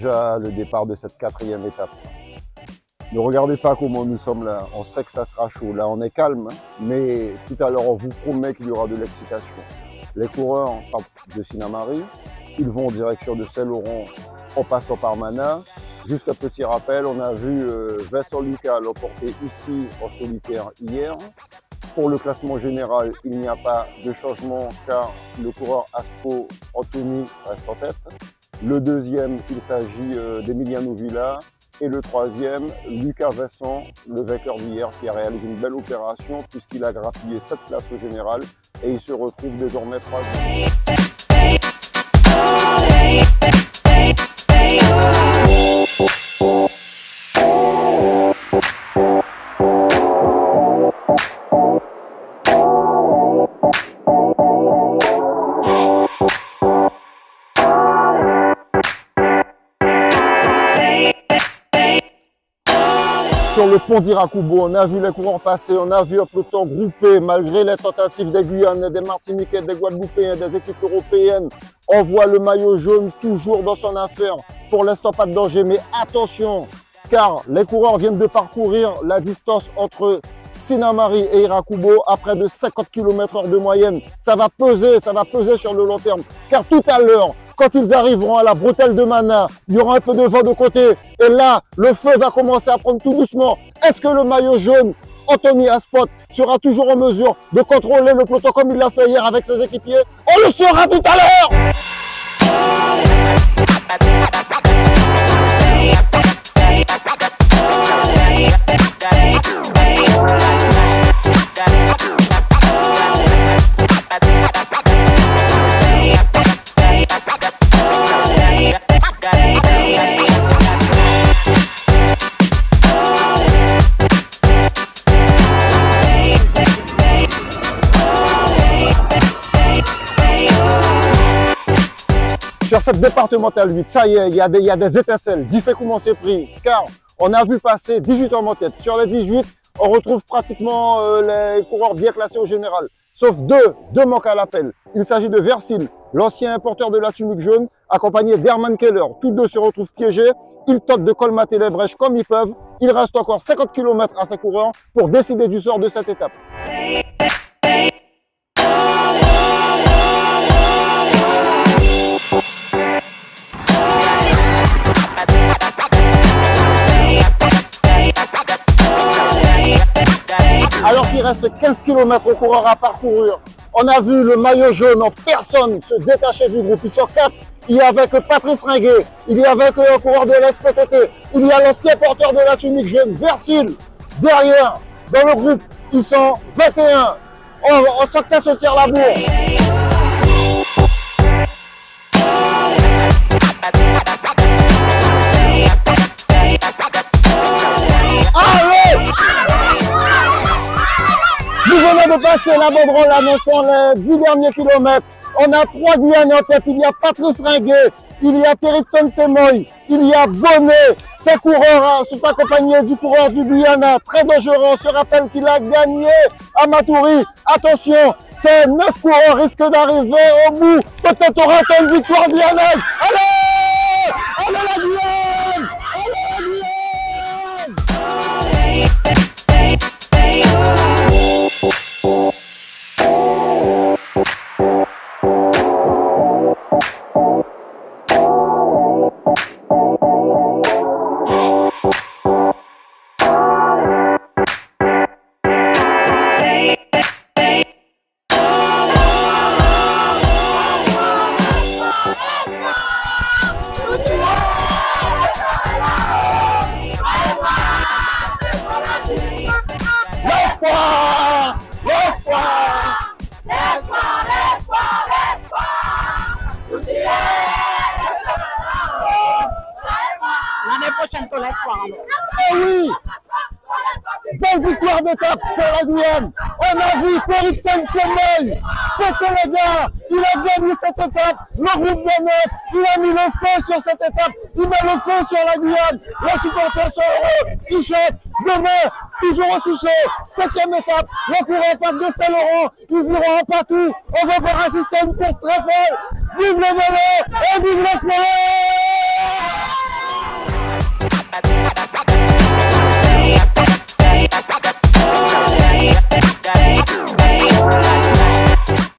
déjà le départ de cette 4e étape. Ne regardez pas comment nous sommes là, on sait que ça sera chaud. Là, on est calme, mais tout à l'heure, on vous promet qu'il y aura de l'excitation. Les coureurs de Sinnamary, ils vont en direction de Saint-Laurent en passant par Mana. Juste un petit rappel, on a vu Vincent Lucas l'emporter ici en solitaire hier. Pour le classement général, il n'y a pas de changement car le coureur Aspo Anthony reste en tête. Le deuxième, il s'agit d'Emiliano Villa. Et le troisième, Lucas Vincent, le vainqueur d'hier, qui a réalisé une belle opération puisqu'il a grappillé 7 places au général et il se retrouve désormais 3e. Sur le pont d'Irakubo, on a vu les coureurs passer, on a vu un peloton groupé malgré les tentatives des Guyanais, des Martiniquais, des Guadeloupéens, des équipes européennes. On voit le maillot jaune toujours dans son affaire. Pour l'instant, pas de danger, mais attention, car les coureurs viennent de parcourir la distance entre Sinnamary et Irakubo à près de 50 km/h de moyenne. Ça va peser sur le long terme, car tout à l'heure, quand ils arriveront à la bretelle de Mana, il y aura un peu de vent de côté. Et là, le feu va commencer à prendre tout doucement. Est-ce que le maillot jaune, Anthony Aspot, sera toujours en mesure de contrôler le peloton comme il l'a fait hier avec ses équipiers? On le saura tout à l'heure! Sur cette départementale 8, ça y est, il y a des étincelles. 10 faits comment c'est pris, car on a vu passer 18 hommes en tête. Sur les 18, on retrouve pratiquement les coureurs bien classés au général. Sauf deux manquent à l'appel. Il s'agit de Versil, l'ancien porteur de la tunique jaune, accompagné d'Herman Keller. Tous deux se retrouvent piégés. Ils tentent de colmater les brèches comme ils peuvent. Il reste encore 50 km à ces coureurs pour décider du sort de cette étape. Alors qu'il reste 15 km aux coureurs à parcourir, on a vu le maillot jaune en personne se détacher du groupe. Ils sont 4. Il y a avec Patrice Ringuet, il y a avec un coureur de l'SPTT, il y a l'ancien porteur de la tunique jaune, Versil. Derrière, dans le groupe, ils sont 21. On sent que ça se tire la bourre. Nous venons de passer la banderole annonçant les 10 derniers kilomètres. On a 3 Guyanais en tête. Il y a Patrice Ringuet, il y a Territson Semoy, il y a Bonnet. Ces coureurs sont accompagnés du coureur du Guyana, très dangereux. On se rappelle qu'il a gagné à Matoury. Attention, ces 9 coureurs risquent d'arriver au bout. Peut-être aura-t-on une victoire guyanaise. Allez! Allez la Guyane! Allez la Guyane! pour l'espoir. Eh oui! Belle victoire d'étape pour la Guyane. On a vu Territson Semoy péter les gars. Il a gagné cette étape. Le groupe de 9, il a mis le feu sur cette étape. Il met le feu sur la Guyane. Les supporters sont heureux. Ils chantent. Demain, toujours aussi chaud. 7e étape. Les coureurs partent de Saint-Laurent. Ils iront en partout. On va voir assister à une course très folle. Vive le vélo et vive le sport!